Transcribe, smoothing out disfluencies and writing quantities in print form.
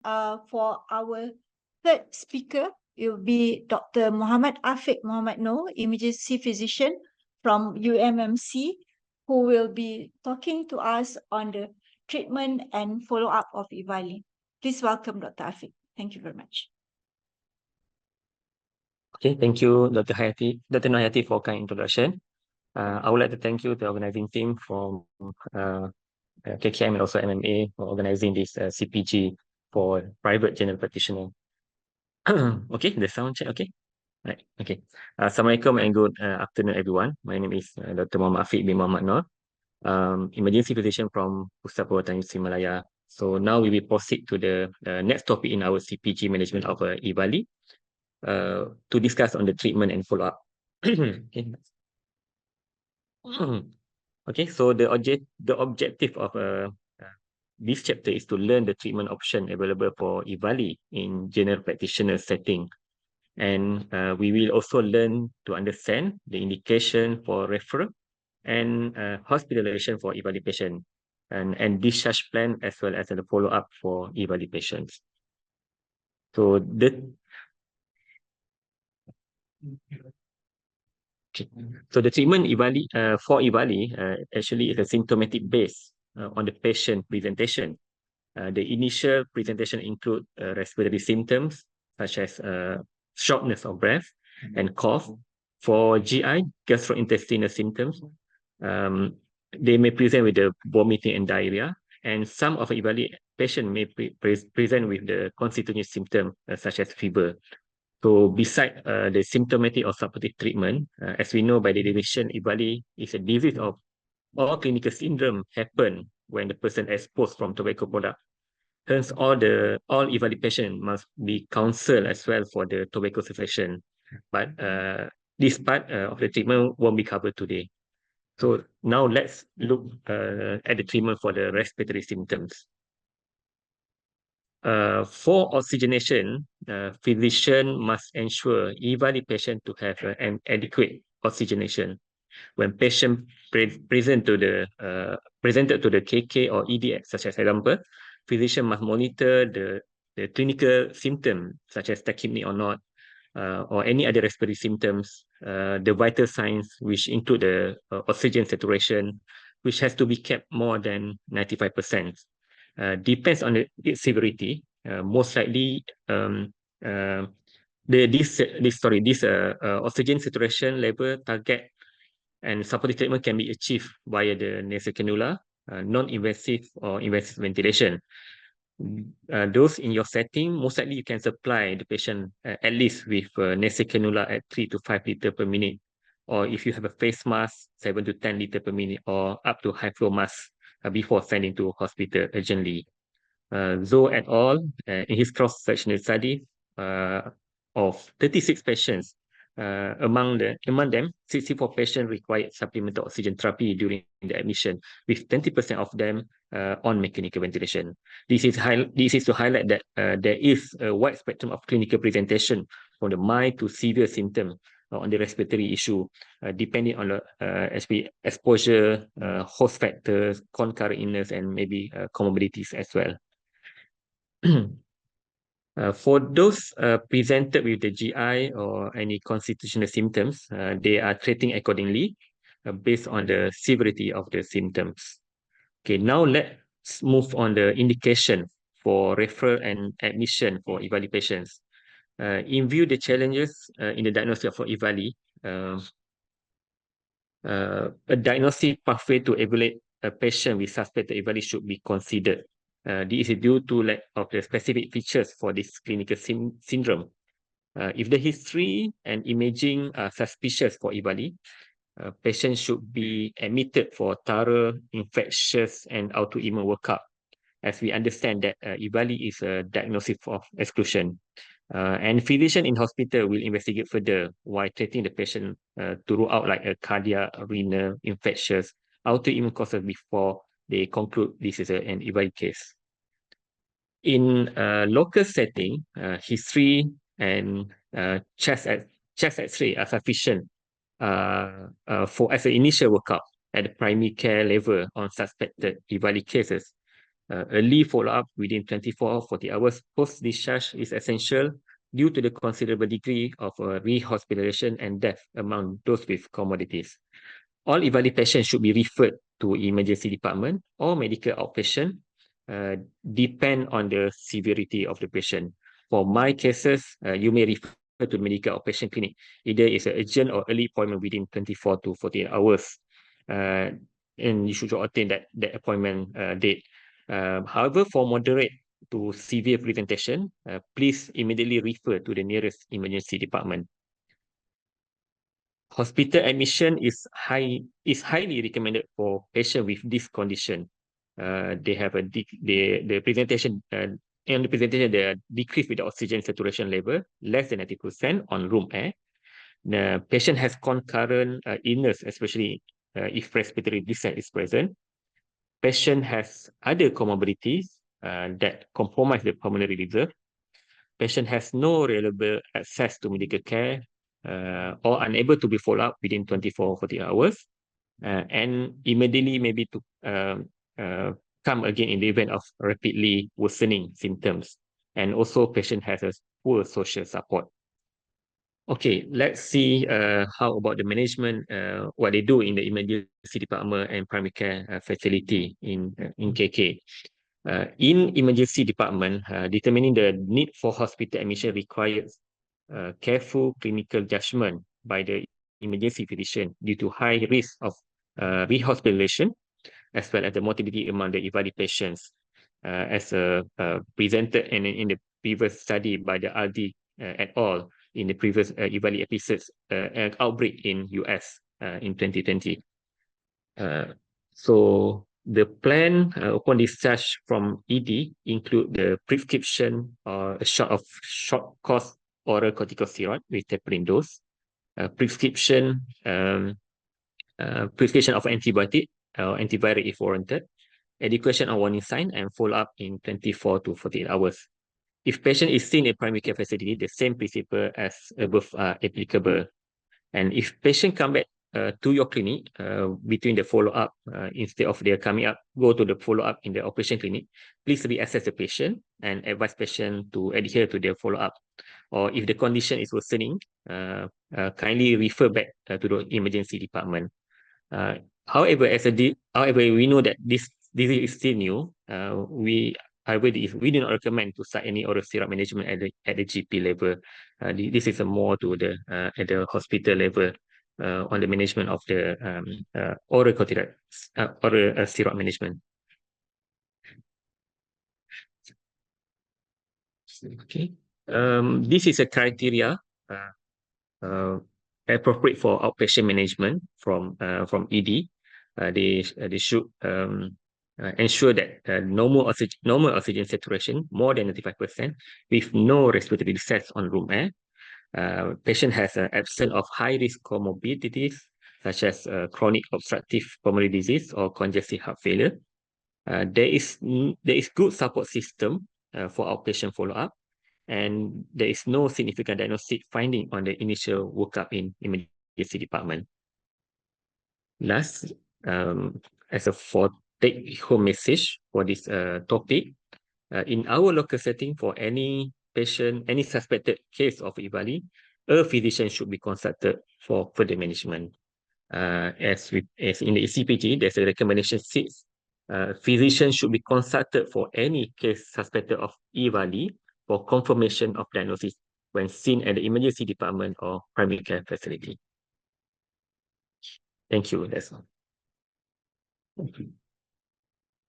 For our third speaker, it will be Dr. Muhammad Afiq Muhammad Noor, emergency physician from UMMC, who will be talking to us on the treatment and follow-up of EVALI. Please welcome Dr. Afiq. Thank you very much. Okay, thank you, Dr. Hayati, for kind introduction. I would like to thank you, the organizing team from KKM and also MMA for organizing this CPG for private general practitioner. Okay, the sound check, okay? Right, okay. Assalamualaikum and good afternoon, everyone. My name is Dr. Muhammad Afiq bin Muhammad Noor, emergency physician from Pusat Perubatan Yusri Malaya. So now we will proceed to the next topic in our CPG management of EVALI to discuss on the treatment and follow-up. Okay. Okay, so the objective of this chapter is to learn the treatment option available for EVALI in general practitioner setting. And we will also learn to understand the indication for referral and hospitalization for EVALI patient and discharge plan as well as the follow-up for EVALI patients. So the treatment for EVALI actually is a symptomatic base on the patient presentation. The initial presentation include respiratory symptoms such as shortness of breath and cough. For GI, gastrointestinal symptoms, they may present with the vomiting and diarrhea, and some of EVALI patients may present with the constitutive symptoms such as fever. So beside the symptomatic or supportive treatment, as we know by the definition, EVALI is a disease of all clinical syndrome happen when the person exposed from tobacco product. Hence, all EVALI patients must be counseled as well for the tobacco cessation. But this part of the treatment won't be covered today. So now let's look at the treatment for the respiratory symptoms. For oxygenation, physician must ensure EVALI patient to have an adequate oxygenation. When patient presented to the KK or ED, such as example, physician must monitor the clinical symptom such as tachypnea or not, or any other respiratory symptoms, the vital signs which include the oxygen saturation, which has to be kept more than 95%. Depends on its severity. Most likely, this oxygen saturation level target and supportive treatment can be achieved via the nasal cannula, non-invasive or invasive ventilation. Those in your setting, most likely you can supply the patient at least with nasal cannula at 3 to 5 liters per minute. Or if you have a face mask, 7 to 10 liters per minute, or up to high flow mask before sending to hospital urgently. Zoe et al. In his cross-sectional study of 36 patients, among them, 64 patients required supplemental oxygen therapy during the admission, with 20% of them on mechanical ventilation. This is to highlight that there is a wide spectrum of clinical presentation from the mild to severe symptom on the respiratory issue, depending on the exposure, host factors, concurrent illness, and maybe comorbidities as well. For those presented with the GI or any constitutional symptoms, they are treating accordingly based on the severity of the symptoms. Okay, now let's move on the indication for referral and admission for EVALI patients. In view the challenges in the diagnosis for EVALI, a diagnostic pathway to evaluate a patient with suspected EVALI should be considered. This is due to lack of the specific features for this clinical syndrome. If the history and imaging are suspicious for EVALI, patients should be admitted for thorough infectious and autoimmune workup, as we understand that EVALI is a diagnosis of exclusion. And physician in hospital will investigate further while treating the patient to rule out like a cardiac, renal, infectious, autoimmune causes before they conclude this is an EVALI case. In a local setting, history and chest X-ray are sufficient as an initial workup at the primary care level on suspected EVALI cases. Early follow-up within 24 or 40 hours post-discharge is essential due to the considerable degree of rehospitalization and death among those with comorbidities. All EVALI patients should be referred to emergency department or medical outpatient, depend on the severity of the patient. For my cases, you may refer to medical outpatient clinic. Either it's an urgent or early appointment within 24 to 48 hours. And you should obtain that appointment date. However, for moderate to severe presentation, please immediately refer to the nearest emergency department. Hospital admission is highly recommended for patients with this condition. They have the presentation in the presentation they are decreased with the oxygen saturation level less than 90% on room air. The patient has concurrent illness, especially if respiratory distress is present. Patient has other comorbidities that compromise the pulmonary reserve. Patient has no reliable access to medical care or unable to be followed up within 24 or 48 hours, and immediately maybe to come again in the event of rapidly worsening symptoms. And also patient has a poor social support. Okay, let's see how about the management, what they do in the emergency department and primary care facility in KK. In emergency department, determining the need for hospital admission requires careful clinical judgment by the emergency physician due to high risk of rehospitalization, as well as the mortality among the EVALI patients, as presented in the previous study by the RD et al. In the previous EVALI episodes, outbreak in US in 2020. So the plan upon discharge from ED include the prescription or a shot of short course oral corticosteroid with tapering dose, prescription of antibiotic or antiviral if warranted, education on warning sign, and follow up in 24 to 48 hours. If patient is seen in primary care facility, the same principle as above are applicable. And if patient come back to your clinic between the follow-up, instead of their coming up, go to the follow-up in the operation clinic, please reassess the patient and advise patient to adhere to their follow-up. Or if the condition is worsening, kindly refer back to the emergency department. However, we know that this is still new. We do not recommend to start any oral syrup management at the GP level. This is a more to the at the hospital level on the management of the oral corticosteroid, oral syrup management. Okay. This is a criteria appropriate for outpatient management from ED. They should ensure that normal oxygen saturation more than 95% with no respiratory distress on room air. Patient has an absence of high-risk comorbidities such as chronic obstructive pulmonary disease or congestive heart failure. There is good support system for outpatient follow-up, and there is no significant diagnostic finding on the initial workup in emergency department. Last, as a take-home message for this topic, in our local setting, for any patient, any suspected case of EVALI, a physician should be consulted for further management. As in the ECPG, there's a recommendation 6. Physicians should be consulted for any case suspected of EVALI for confirmation of diagnosis when seen at the emergency department or primary care facility. Thank you. That's all.